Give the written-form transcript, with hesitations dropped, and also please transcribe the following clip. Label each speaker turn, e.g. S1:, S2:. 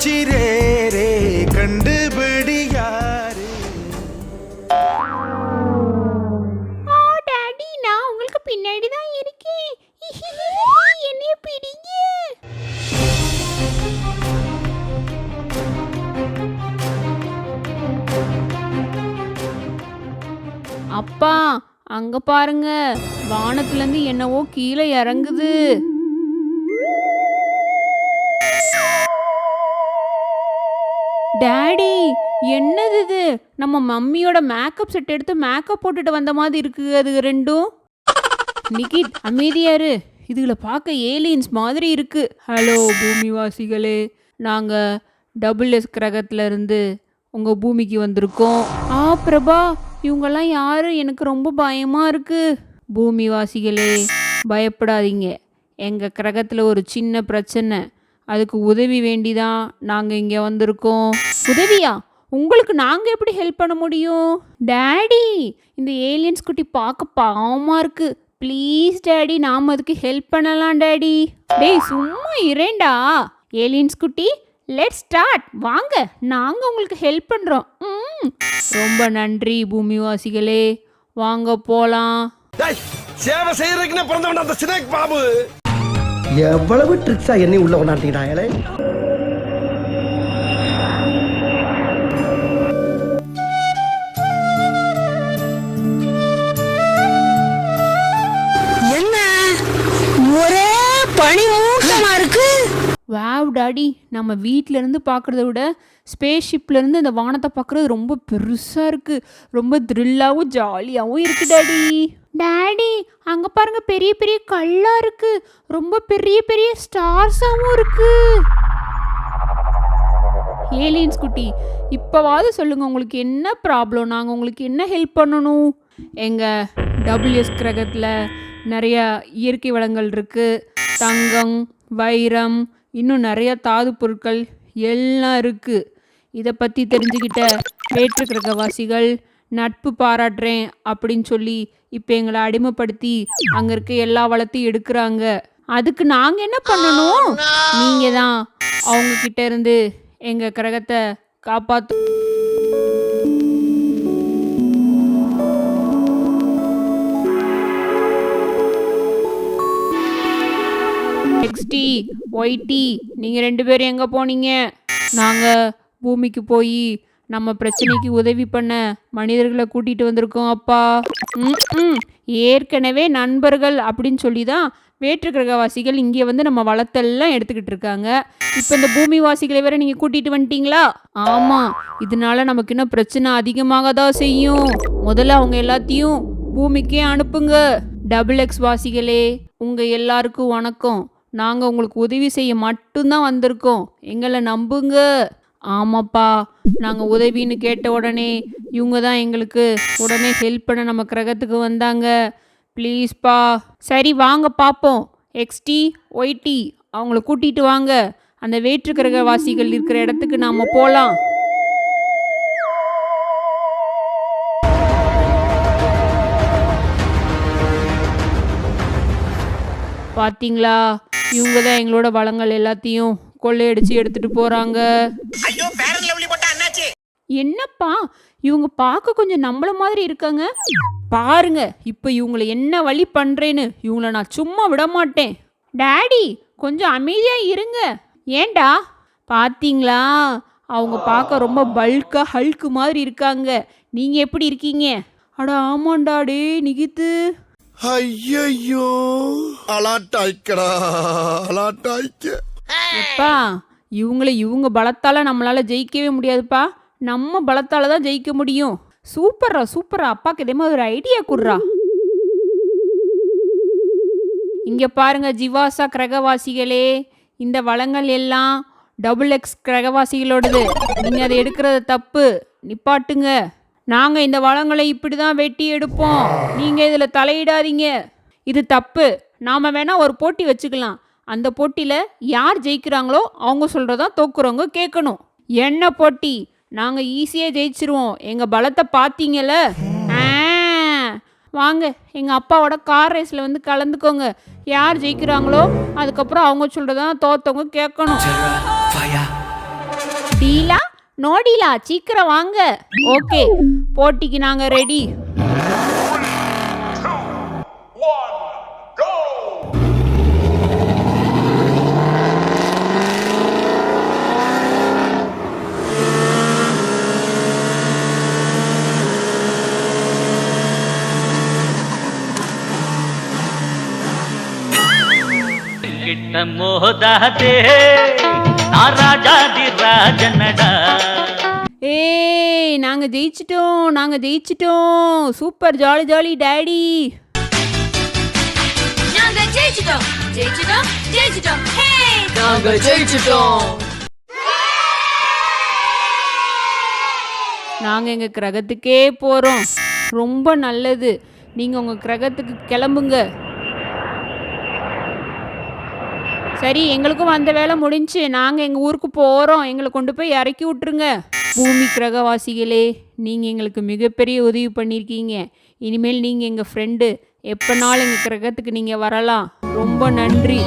S1: பூச்சி ரே ரே கண்டுபிடி யாரு.
S2: டாடி நான் உங்களுக்கு பின்னாடி தான் இருக்கேன். என்னைய பிடிங்க. அப்பா அங்க பாருங்க, வானத்துல இருந்து என்னவோ கீழே இறங்குது. டாடி என்னது இது? நம்ம மம்மியோட மேக்கப் செட் எடுத்து மேக்கப் போட்டுட்டு வந்த மாதிரி இருக்கு அது ரெண்டும். நிகித் அமைதியாரு, இதுல பார்க்க ஏலியன்ஸ் மாதிரி இருக்கு. ஹலோ பூமிவாசிகளே, நாங்க WS கிரகத்துல இருந்து உங்க பூமிக்கு வந்திருக்கோம். பிரபா, இவங்கெல்லாம் யாரு? எனக்கு ரொம்ப பயமா இருக்கு. பூமிவாசிகளே பயப்படாதீங்க, எங்க கிரகத்துல ஒரு சின்ன பிரச்சனை, அதுக்கு உதவி வேண்டிதான் நாங்கள் இங்கே வந்திருக்கோம். உதவியா? உங்களுக்கு நாங்கள் எப்படி ஹெல்ப் பண்ண முடியும்? டேடி, இந்த ஏலியன்ஸ் குட்டி பார்க்க பாவமாக இருக்கு. ப்ளீஸ் டேடி, நாம் அதுக்கு ஹெல்ப் பண்ணலாம் டேடி. டேய் சும்மா இரேண்டா. ஏலியன்ஸ் குட்டி, லெட்ஸ் ஸ்டார்ட். வாங்க, நாங்கள் உங்களுக்கு ஹெல்ப் பண்ணுறோம். ரொம்ப நன்றி பூமிவாசிகளே, வாங்க போகலாம்.
S3: சேவை செய்யறதுக்குன்னு பிறந்தவன் அந்த சினேக் பாபு.
S4: எவ்வளவு ட்ரிக்ஸா என்னை உள்ள கொண்டாட்டீங்கடா.
S5: என்ன ஒரே பனி மூட்டமா இருக்கு.
S2: வாவ் டாடி, நம்ம வீட்டில இருந்து பார்க்குறத விட ஸ்பேஸ் ஷிப்ல இருந்து இந்த வானத்தை பார்க்குறது ரொம்ப பெருசா இருக்கு. ரொம்ப த்ரில்லாவும் ஜாலியாகவும் இருக்கு டாடி. டாடி அங்க பாருங்க, பெரிய பெரிய கல்லா இருக்கு. ரொம்ப பெரிய பெரிய ஸ்டார்ஸாவும் இருக்கு. ஏலியன்ஸ் குட்டி, இப்போவாது சொல்லுங்க, உங்களுக்கு என்ன ப்ராப்ளம்? நாங்கள் உங்களுக்கு என்ன ஹெல்ப் பண்ணணும்? எங்கள் WS கிரகத்தில் நிறைய இயற்கை வளங்கள் இருக்குது. தங்கம், வைரம், இன்னும் நிறைய தாது பொருட்கள் எல்லாம் இருக்குது. இதை பற்றி தெரிஞ்சுக்கிட்ட வேற்று கிரகவாசிகள் நட்பு பாராட்டுறேன் அப்படின்னு சொல்லி இப்போ எங்களை அடிமைப்படுத்தி அங்கே இருக்க எல்லா வளத்தையும் எடுக்கிறாங்க. அதுக்கு நாங்கள் என்ன பண்ணணும்? நீங்கள் தான் அவங்கக்கிட்ட இருந்து எங்கள் கிரகத்தை காப்பாற்று. XT YT நீங்கள் 2 பேரும் எங்கே போனீங்க? நாங்கள் பூமிக்கு போய் நம்ம பிரச்சனைக்கு உதவி பண்ண மனிதர்களை கூட்டிகிட்டு வந்திருக்கோம் அப்பா. ஏற்கனவே நண்பர்கள் அப்படின்னு சொல்லி தான் வேற்று கிரகவாசிகள் இங்கே வந்து நம்ம வளத்தெல்லாம் எடுத்துக்கிட்டு இருக்காங்க. இப்போ இந்த பூமிவாசிகளை வேற நீங்கள் கூட்டிகிட்டு வந்துட்டீங்களா? ஆமாம், இதனால நமக்கு இன்னும் பிரச்சனை அதிகமாக தான் செய்யும். முதல்ல அவங்க எல்லாத்தையும் பூமிக்கே அனுப்புங்க. XX வாசிகளே, உங்கள் எல்லாருக்கும் வணக்கம். நாங்கள் உங்களுக்கு உதவி செய்ய மட்டும்தான் வந்திருக்கோம், எங்களை நம்புங்க. ஆமாப்பா, நாங்கள் உதவின்னு கேட்ட உடனே இவங்க தான் எங்களுக்கு உடனே ஹெல்ப் பண்ண நம்ம கிரகத்துக்கு வந்தாங்க. ப்ளீஸ்ப்பா. சரி வாங்க பார்ப்போம். XT YT அவங்கள கூட்டிகிட்டு வாங்க. அந்த வேற்று கிரகவாசிகள் இருக்கிற இடத்துக்கு நாம் போகலாம். பார்த்தீங்களா, இவங்க தான் எங்களோட வளங்கள் எல்லாத்தையும் கொள்ளையடிச்சு எடுத்துட்டு போறாங்க. என்னப்பா, இவங்க பார்க்க கொஞ்சம் நம்மள மாதிரி இருக்காங்க. பாருங்க இப்போ இவங்களை என்ன வழி பண்றேன்னு. இவங்கள நான் சும்மா விட மாட்டேன். டாடி கொஞ்சம் அமைதியா இருங்க. ஏண்டா? பார்த்தீங்களா, அவங்க பார்க்க ரொம்ப பல்கா ஹல்க்கு மாதிரி இருக்காங்க. நீங்க எப்படி இருக்கீங்க? அட ஆமாண்டா. டே நிகித்து,
S3: ஐயோ அலாட்டாய்க்கடா, அலாட்டாய்க்க.
S2: எப்பா, இவங்க பலத்தால நம்மளால ஜெயிக்கவே முடியாதுப்பா. நம்ம பலத்தால தான் ஜெயிக்க முடியும். சூப்பர்ரா சூப்பரா. அப்பாக்கு இதே மாதிரி ஒரு ஐடியா குடுறா. இங்க பாருங்க ஜிவாசா கிரகவாசிகளே, இந்த வளங்கள் எல்லாம் XX கிரகவாசிகளோடது. நீங்க அதை எடுக்கிறது தப்பு, நிப்பாட்டுங்க. நாங்க இந்த வளங்களை இப்படிதான் வெட்டி எடுப்போம், நீங்க இதுல தலையிடாதீங்க. இது தப்பு. நாம வேணா ஒரு போட்டி வச்சுக்கலாம். அந்த போட்டியில யார் ஜெயிக்கிறாங்களோ அவங்க சொல்றதான் தோக்குறவங்க கேட்கணும். என்ன போட்டி? நாங்க ஈஸியா ஜெயிச்சிருவோம். எங்க பலத்தை பார்த்தீங்கல்ல. வாங்க, எங்க அப்பாவோட கார் ரேஸ்ல வந்து கலந்துக்கோங்க. யார் ஜெயிக்கிறாங்களோ அதுக்கப்புறம் அவங்க சொல்றதான் தோத்தவங்க கேட்கணும். டீலா நோடிலா சீக்கிரம் வாங்க. ஓகே, போட்டிக்கு நாங்க ரெடி.
S6: கிட்ட மோதாதே நான் ராஜாதி ராஜனடா.
S2: ஏய், நாங்க ஜெயிச்சிட்டோம். Super, jolly jolly daddy.
S7: நாங்க ஜெயிச்சிட்டோம்.
S2: நாங்க எங்க கிரகத்துக்கே போறோம். ரொம்ப நல்லது. நீங்க உங்க கிரகத்துக்கு கிளம்புங்க. சரி, எங்களுக்கும் வந்த வேலை முடிஞ்சு. நாங்கள் எங்கள் ஊருக்கு போகிறோம். எங்களை கொண்டு போய் இறக்கி விட்ருங்க. பூமி கிரகவாசிகளே, நீங்கள் எங்களுக்கு மிகப்பெரிய உதவி பண்ணியிருக்கீங்க. இனிமேல் நீங்கள் எங்கள் ஃப்ரெண்டு. எப்போனாலும் எங்கள் கிரகத்துக்கு நீங்கள் வரலாம். ரொம்ப நன்றி.